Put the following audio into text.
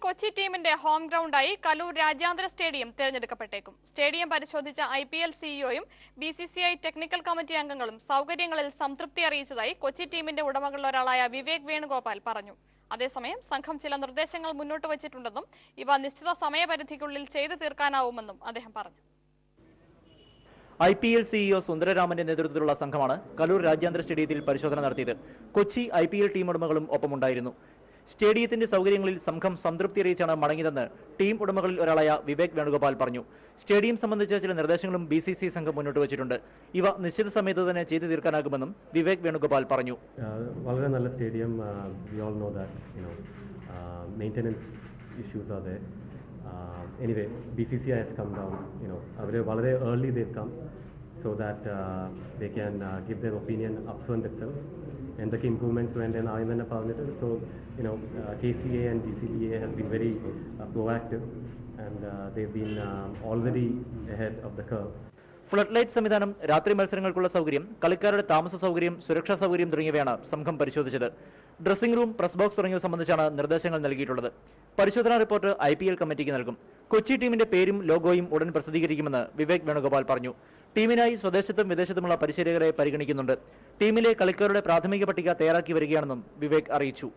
കൊച്ചി ടീമിന്റെ ഹോം ഗ്രൗണ്ടായി കലൂർ രാജ്യാന്തര stadium തിരഞ്ഞെടുക്കപ്പെട്ടേക്കും. Stadium പരിശോധിച്ച IPL സിഇഒയും BCCI ടെക്നിക്കൽ കമ്മിറ്റി അംഗങ്ങളും സൗകര്യങ്ങളിൽ സംതൃപ്തി അറിയിച്ചതായി കൊച്ചി ടീമിന്റെ ഉടമകളിലൊരാളായ വിവേക് വേണുഗോപാൽ പറഞ്ഞു. അതേസമയം സംഘം ചില നിർദ്ദേശങ്ങൾ മുന്നോട്ട് വച്ചിട്ടുണ്ടെന്നും ഇവ നിശ്ചിത സമയപരിധിക്കുള്ളിൽ ചെയ്തു തീർക്കാനാവുമെന്നും അദ്ദേഹം പറഞ്ഞു. IPL CEO സുന്ദരരാമന്റെ നേതൃത്വത്തിലുള്ള സംഘമാണ് കലൂർ രാജ്യാന്തര സ്റ്റേഡിയത്തിൽ പരിശോധന നടത്തിയത്. കൊച്ചി IPL ടീം ഉടമകളും ഒപ്പമുണ്ടായിരുന്നു. സ്റ്റേഡിയത്തിന്റെ സൗകര്യങ്ങളിൽ സംഘം സംതൃപ്തി അറിയിച്ചാണ് മടങ്ങിയതെന്ന് ടീം ഉടമകളിൽ ഒരാളായ വിവേക് വേണുഗോപാൽ പറഞ്ഞു. സ്റ്റേഡിയം സംബന്ധിച്ച ചില നിർദ്ദേശങ്ങളും BCCI സംഘം മുന്നോട്ട് വെച്ചിട്ടുണ്ട്. ഇവ നിശ്ചിത സമയത്ത് തന്നെ ചെയ്തു തീർക്കാനാകുമെന്നും വിവേക് വേണുഗോപാൽ പറഞ്ഞു. വളരെ നല്ല stadium. We all know that maintenance issues are there. Anyway, BCCI has come down. Very early they've come so that they can give their opinion upfront itself. And the improvements went in Ayman Parliament. So, KCA and DCBA have been very proactive, and they've been already ahead of the curve. Flood light സംവിധാനം, രാത്രി മത്സരങ്ങൾക്കുള്ള സൗകര്യം, കളിക്കാരുടെ താമസ സൗകര്യം, സുരക്ഷാ സൗകര്യം തുടങ്ങിയവയാണ് സംഘം പരിശോധിച്ചത്. ഡ്രസ്സിംഗ് റൂം, പ്രസ് ബോക്സ് തുടങ്ങിയവ സംബന്ധിച്ചാണ് നിർദ്ദേശങ്ങൾ നൽകിയിട്ടുള്ളത്. പരിശോധനാ റിപ്പോർട്ട് IPL കമ്മിറ്റിക്ക് നൽകും. കൊച്ചി ടീമിന്റെ പേരും ലോഗോയും ഉടൻ പ്രസിദ്ധീകരിക്കുമെന്ന് വിവേക് വേണുഗോപാൽ പറഞ്ഞു. ടീമിനായി സ്വദേശത്തും വിദേശത്തുമുള്ള പരിശീലകരെ പരിഗണിക്കുന്നുണ്ട്. ടീമിലെ കളിക്കാരുടെ പ്രാഥമിക പട്ടിക തയ്യാറാക്കി വരികയാണെന്നും വിവേക് അറിയിച്ചു.